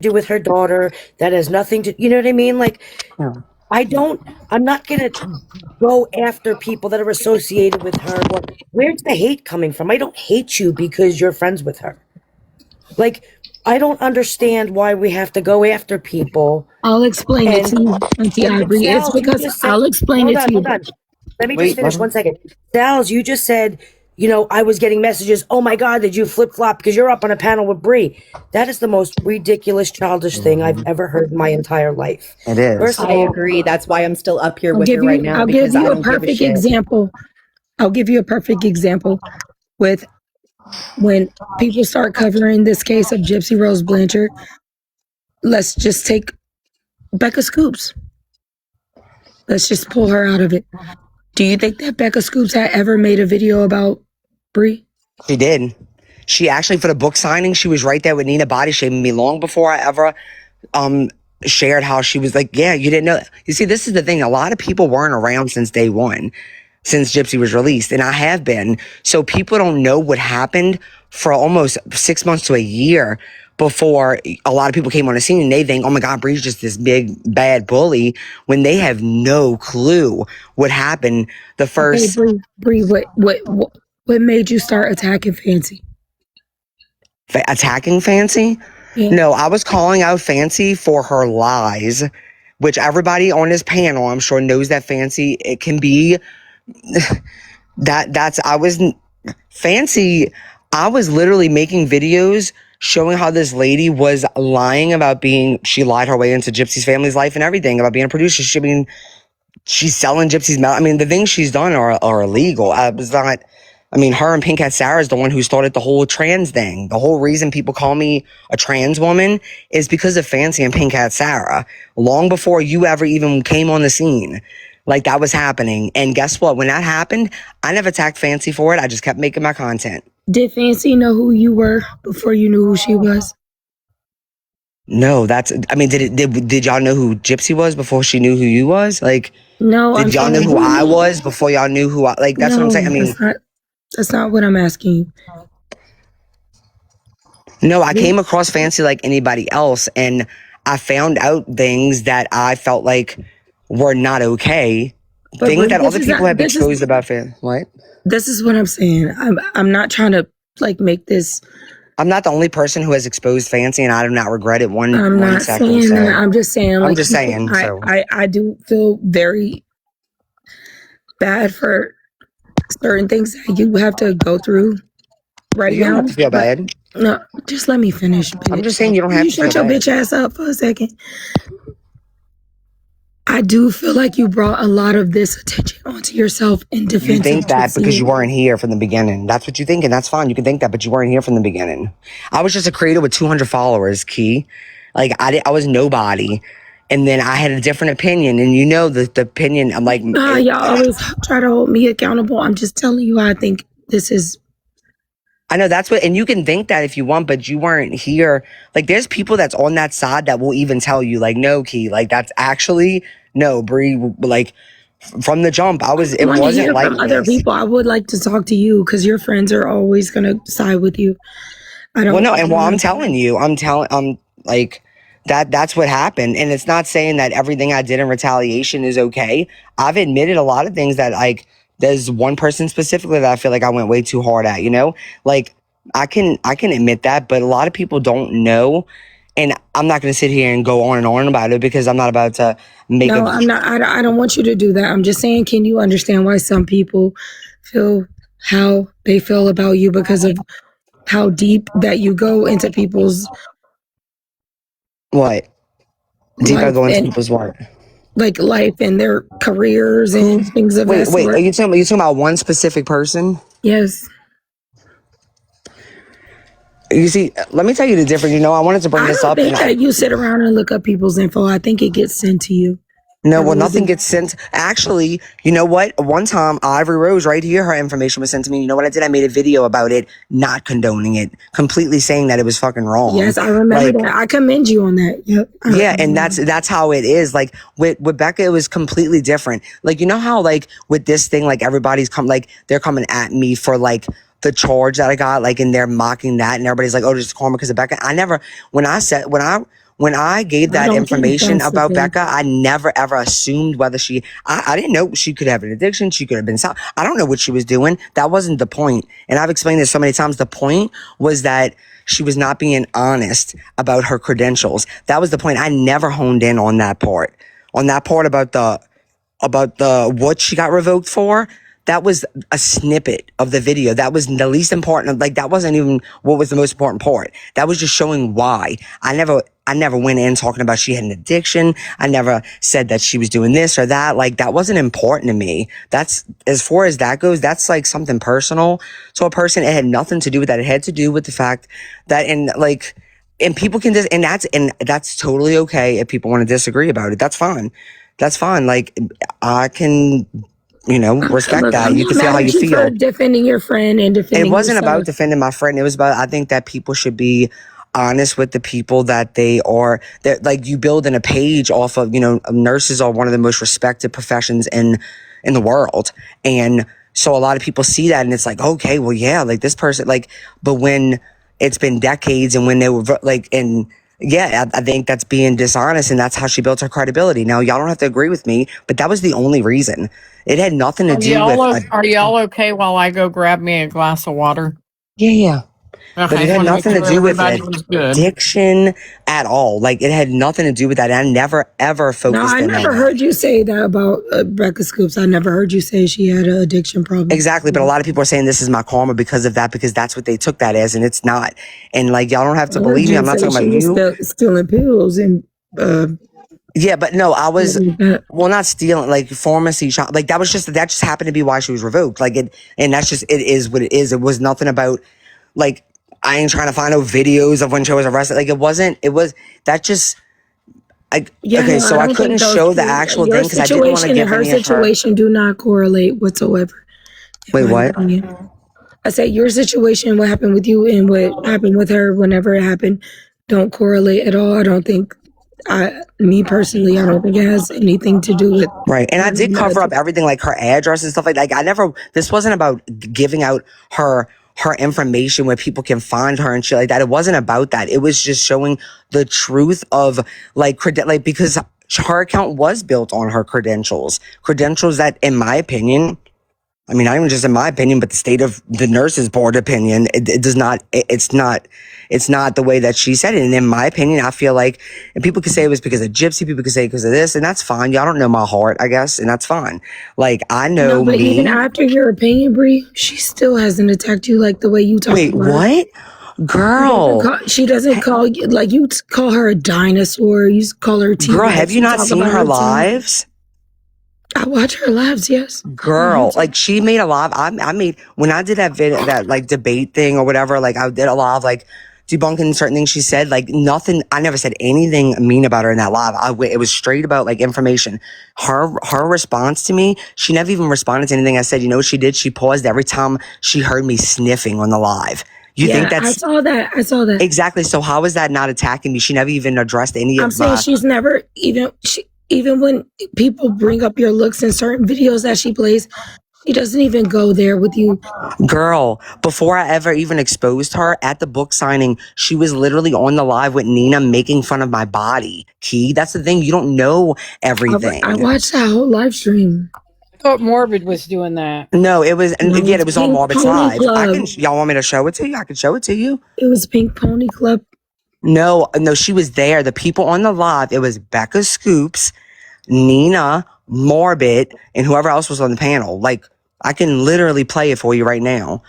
do with her daughter. That has nothing to, you know what I mean? Like, Yeah. I'm not going to go after people that are associated with her. Where's the hate coming from? I don't hate you because you're friends with her. Like, I don't understand why we have to go after people. I'll explain it And, to you, Auntie Ivory. It's Sal, you because just said, I'll explain hold it on, to you. hold on. Let me just Wait, finish 1 second. Sal's, you just said, I was getting messages. Oh my God, did you flip flop because you're up on a panel with Bree? That is the most ridiculous, childish thing I've ever heard in my entire life. it is. First of I all, agree. That's why I'm still up here with her right now, I'll give because I you a don't give a perfect shit. example. I'll give you a perfect example with when people start covering this case of Gypsy Rose Blanchard. Let's just take Becca Scoops. Let's just pull her out of it. Do you think that Becca Scoops had ever made a video about Bree? She did. She actually, for the book signing, she was right there with Nina body shaming me long before I ever shared how she was like, yeah, you didn't know. You see, this is the thing. A lot of people weren't around since day one, since Gypsy was released, and I have been. So people don't know what happened for almost 6 months to a year before a lot of people came on the scene, and they think, oh my God, Bree's just this big bad bully, when they have no clue what happened the first. Okay, Bree, what made you start attacking Fancy? Attacking Fancy? Yeah. No, I was calling out Fancy for her lies, which everybody on this panel, I'm sure, knows that Fancy, it can be Fancy, I was literally making videos showing how this lady was lying about she lied her way into Gypsy's family's life and everything, about being a producer. She's selling Gypsy's mail. I mean, the things she's done are illegal. Her and Pink Hat Sarah is the one who started the whole trans thing. The whole reason people call me a trans woman is because of Fancy and Pink Hat Sarah. Long before you ever even came on the scene, like, that was happening. And guess what? When that happened, I never attacked Fancy for it. I just kept making my content. Did Fancy know who you were before you knew who she was? No, did y'all know who Gypsy was before she knew who you was? Like, no, did y'all know who I was before y'all knew who that's what I'm saying. That's not what I'm asking you. No, I came across Fancy like anybody else, and I found out things that I felt like were not okay. Things that other people have exposed about Fancy. What? This is what I'm saying. I'm not trying to make this. I'm not the only person who has exposed Fancy, and I do not regret it one I'm not second. saying that. I'm just saying. I'm just saying. I do feel very bad for certain things that you have to go through right you now. You don't have to feel bad. No, just let me finish. Bitch. I'm just saying you don't have to feel bad. Shut your bitch ass up for a second. I do feel like you brought a lot of this attention onto yourself in defense. You think that because you weren't here from the beginning. That's what you think, and that's fine. You can think that, but you weren't here from the beginning. I was just a creator with 200 followers, Key. Like, I was nobody. And then I had a different opinion, and the opinion, I'm like... y'all always try to hold me accountable. I'm just telling you, I think this is... I know that's what, and you can think that if you want, but you weren't here. Like, there's people that's on that side that will even tell you, like, no, Key, like, that's actually, no, Bree, like, from the jump, it wasn't like from other people. I would like to talk to you because your friends are always going to side with you. I'm telling you, that's what happened. And it's not saying that everything I did in retaliation is okay. I've admitted a lot of things that, like, there's one person specifically that I feel like I went way too hard at, like, I can admit that, but a lot of people don't know. And I'm not going to sit here and go on and on about it because I'm not about to make I'm not. I don't want you to do that. I'm just saying, can you understand why some people feel how they feel about you because of how deep that you go into people's... What? Deep I go into people's what? Like life and their careers and things of that sort. Wait, are you talking about one specific person? Yes. You see, let me tell you the difference. I wanted to bring this up. I don't think that you sit around and look up people's info. I think it gets sent to you. No, well, nothing gets sent. Actually, you know what? One time, Ivory Rose, right here, her information was sent to me. You know what I did? I made a video about it, not condoning it, completely saying that it was fucking wrong. Yes, I remember that. I commend you on that. Yep. Yeah, and that's how it is. Like, with Becca, it was completely different. Like, you know how, like, with this thing, like, everybody's they're coming at me for, like, the charge that I got, like, and they're mocking that, and everybody's like, oh, just karma because of Becca. when I gave I that don't think information that's the about thing. Becca, I never ever assumed whether I didn't know she could have an addiction. She could have been, I don't know what she was doing. That wasn't the point. And I've explained this so many times. The point was that she was not being honest about her credentials. That was the point. I never honed in on that part. On that part about the what she got revoked for. That was a snippet of the video. That was the least important. Like, that wasn't even what was the most important part. That was just showing why. I never went in talking about she had an addiction. I never said that she was doing this or that. Like, that wasn't important to me. That's, as far as that goes, that's like something personal to a person. It had nothing to do with that. It had to do with the fact that, and people can and that's totally okay if people want to disagree about it. That's fine. That's fine. Like, I can, respect Look, that. I'm You not can feel mad how you at you for feel. defending your friend and defending It wasn't about yourself. defending my friend. It was about, I think that people should be honest with the people that they are, that like you building a page off of, nurses are one of the most respected professions in the world. And so a lot of people see that and it's like, okay, well, yeah, like this person, like, but when it's been decades and when they were like, and yeah, I think that's being dishonest and that's how she built her credibility. Now, y'all don't have to agree with me, but that was the only reason. It had nothing to do with, Are y'all okay while I go grab me a glass of water? yeah. But Okay, it I had want to make nothing to sure do with everybody was good. addiction at all. Like, it had nothing to do with that. I never, ever No, focused I in on never that. heard you say that about Becca Scoops. I never heard you say she had an addiction problem. Exactly. But a lot of people are saying this is my karma because of that, because that's what they took that as, and it's not. And like, y'all don't have to I heard believe me. you I'm not say talking she about was you. stealing pills and Yeah, but no, I was, that. well, not stealing, like pharmacy shop. Like, that just happened to be why she was revoked. Like, and that's just, it is what it is. It was nothing about, like, I ain't trying to find no videos of when she was arrested. Like, that just, Yeah, okay, no, I so I don't couldn't think those show the two, actual your thing because I didn't want to situation and give her any of her. situation do not correlate whatsoever. Wait, in my what? opinion. I said your situation, what happened with you and what happened with her whenever it happened, don't correlate at all. I don't think, me personally, I don't think it has anything to do with. Right. And I did cover up everything, like her address and stuff like I never, this wasn't about giving out her information where people can find her and shit like that. It wasn't about that. It was just showing the truth of because her account was built on her credentials that, in my opinion, I mean, not even just in my opinion, but the state of the nurses board opinion, it does not, it's not the way that she said it. And in my opinion, I feel like, and people could say it was because of Gypsy, people could say because of this, and that's fine. Y'all don't know my heart, I guess, and that's fine. Like, I know No, but me. even after your opinion, Bree, she still hasn't attacked you like the way you talk Wait, about her. what? Girl. She doesn't call you, like, you call her a dinosaur. You call her T-Rex. Girl, have you not talk seen about her team. lives? I watch her lives, yes. Girl, like, she made a live. I made, when I did that video, that like debate thing or whatever, like, I did a lot of like debunking certain things she said, like, nothing, I never said anything mean about her in that live. It was straight about like information. Her response to me, she never even responded to anything I said. You know what she did? She paused every time she heard me sniffing on the live. You think that's... I saw that. Exactly. So how is that not attacking me? She never even addressed any I'm of saying she's never even when people bring up your looks in certain videos that she plays, she doesn't even go there with you. Girl, before I ever even exposed her at the book signing, she was literally on the live with Nina making fun of my body. Key, that's the thing. You don't know everything. I watched that whole live stream. I thought Morbid was doing that. No, it was, and again, it was on Pink Morbid's Pony live. Club. Y'all want me to show it to you? I can show it to you. It was Pink Pony Club. No, she was there. The people on the live, it was Becca Scoops, Nina, Morbid, and whoever else was on the panel. Like, I can literally play it for you right now.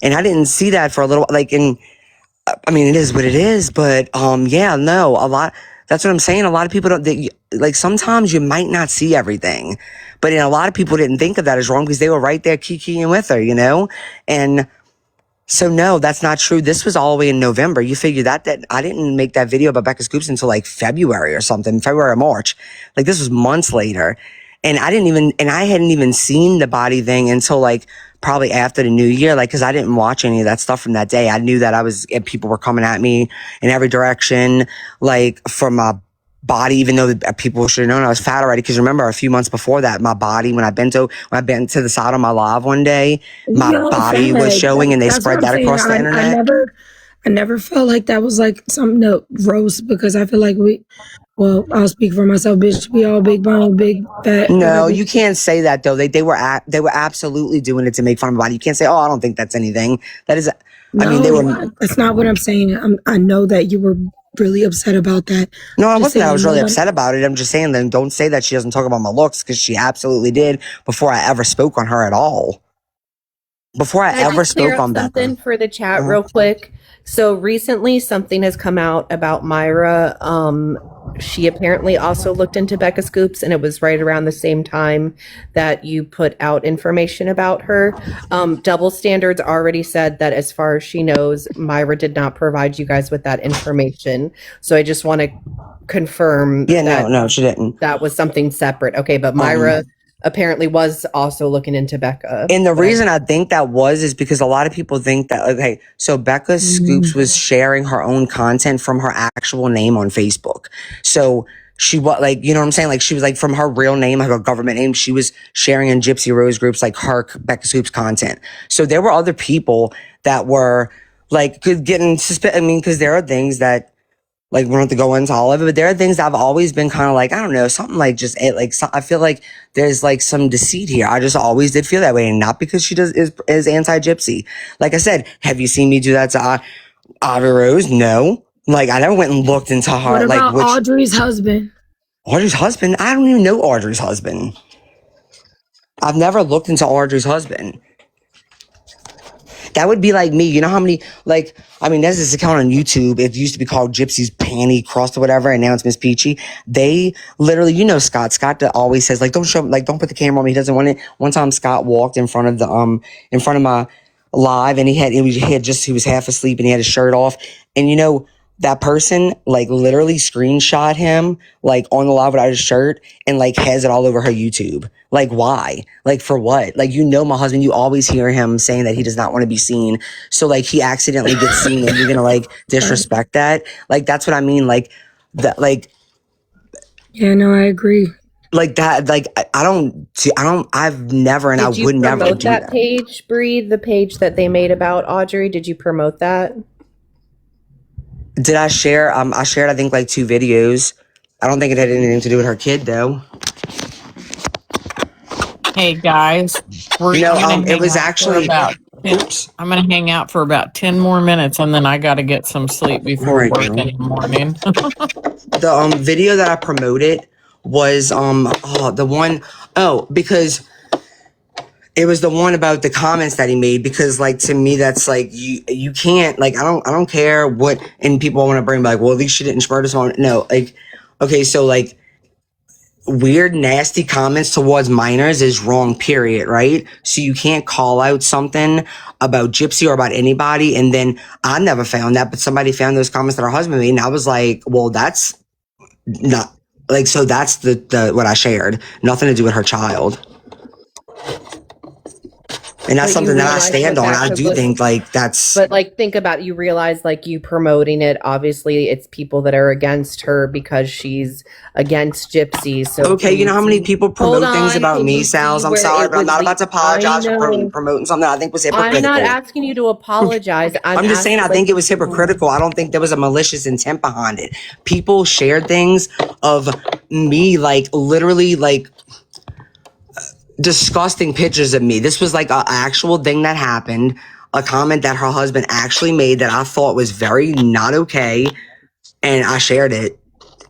And I didn't see that for a little, like, I mean, it is what it is, but, yeah, no, that's what I'm saying. A lot of people like, sometimes you might not see everything, but a lot of people didn't think of that as wrong because they were right there kikiing with her, and so no, that's not true. This was all the way in November. You figure that I didn't make that video about Becca Scoops until like February or something, February or March. Like, this was months later. And I hadn't even seen the body thing until like probably after the new year, like, cause I didn't watch any of that stuff from that day. I knew that people were coming at me in every direction, like from my body, even though people should have known I was fat already. Cause remember a few months before that, my body, when I bent to the side on my live one day, my body was showing and they spread that across the internet. I never felt like that was like something to roast because I feel like I'll speak for myself, bitch. We all big bone, big fat. No, whatever. you can't say that though. They were absolutely doing it to make fun of my body. You can't say, "Oh, I don't think that's anything." That is, I mean, they were. That's not what I'm saying. I know that you were really upset about that. No, I Just wasn't. I was saying, really no, upset about it. I'm just saying, then don't say that she doesn't talk about my looks because she absolutely did before I ever spoke on her at all. Before I Can I ever just clear spoke up on something Becca. for the chat real quick? So recently something has come out about Myra. She apparently also looked into Becca Scoops, and it was right around the same time that you put out information about her. Double Standards already said that as far as she knows, Myra did not provide you guys with that information. So I just want to confirm Yeah, that no, she didn't. that was something separate. Okay, but Myra apparently was also looking into Becca. And the reason I think that is because a lot of people think that, okay, so Becca Scoops was sharing her own content from her actual name on Facebook. So she was like, you know what I'm saying? Like she was like from her real name, like her government name, she was sharing in Gypsy Rose groups like her Becca Scoops content. So there were other people that were like getting suspicious. I mean, because there are things that, like, we don't have to go into all of it, but there are things that I've always been kind of like, I don't know, something like just it, like, I feel like there's like some deceit here. I just always did feel that way. And not because she is anti-gypsy. Like I said, have you seen me do that to Audrey Rose? No. Like, I never went and looked into her. What like, about Audrey's husband? Audrey's husband? I don't even know Audrey's husband. I've never looked into Audrey's husband. That would be like me. You know how many, like, I mean, there's this account on YouTube. It used to be called Gypsy's Panty Crust or whatever, and now it's Miss Peachy. They literally, you know, Scott always says, like, don't put the camera on me. He doesn't want it. One time Scott walked in front of my live, and he was half asleep and he had his shirt off. And you know, that person like literally screenshot him like on the live without his shirt and like has it all over her YouTube. Like, why? Like, for what? Like, you know, my husband, you always hear him saying that he does not want to be seen. So like he accidentally gets seen and you're gonna like disrespect that. Like, that's what I mean. Like that, like, yeah, no, I agree. Like that, like I've never, and I would never do that. Did you promote that page, Bree, the page that they made about Audrey? Did you promote that? Did I share? I shared, I think, like 2 videos. I don't think it had anything to do with her kid, though. Hey guys, It was actually. I'm gonna hang out for about 10 more minutes, and then I got to get some sleep before work in the morning. The video that I promoted was because it was the one about the comments that he made, because like to me that's like you can't, like, I don't care what, and people want to bring back, well, at least she didn't murder someone. No, like, okay, so like weird nasty comments towards minors is wrong, period, right? So you can't call out something about Gypsy or about anybody, and then I never found that, but somebody found those comments that her husband made, and I was like, well, that's not like, so that's the what I shared, nothing to do with her child. And that's something that I stand on. I do think like that's. But like, think about, you realize like you promoting it, obviously it's people that are against her because she's against Gypsy. So okay, you know how many people promote things about me, Sal's? I'm sorry, but I'm not about to apologize for promoting something I think was hypocritical. I'm not asking you to apologize. I'm just saying I think it was hypocritical. I don't think there was a malicious intent behind it. People shared things of me, like literally like disgusting pictures of me. This was like an actual thing that happened, a comment that her husband actually made that I thought was very not okay, and I shared it.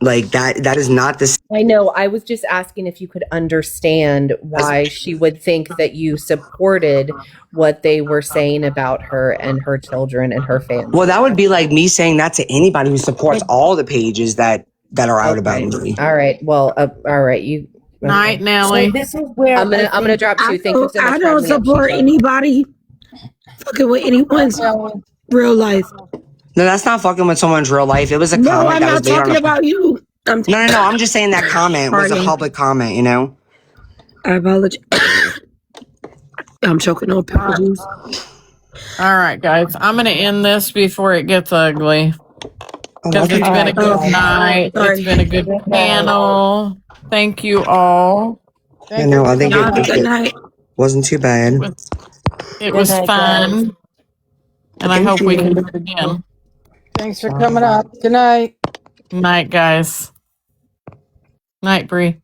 Like that is not the. I know. I was just asking if you could understand why she would think that you supported what they were saying about her and her children and her family. Well, that would be like me saying that to anybody who supports all the pages that are out about me. All right. Well, all right. You. Night, Nelly. So this is where I'm gonna drop you. Thank you so much. I don't support anybody fucking with anyone's real life. No, that's not fucking with someone's real life. It was a comment. I'm not talking about you. No. I'm just saying that comment was a public comment. You know. I apologize. I'm choking on pickle juice. All right, guys. I'm gonna end this before it gets ugly. Because it's been a good night. It's been a good panel. Thank you all. I know. I think it wasn't too bad. It was fun. And I hope we can do it again. Thanks for coming up. Good night. Night, guys. Night, Bree.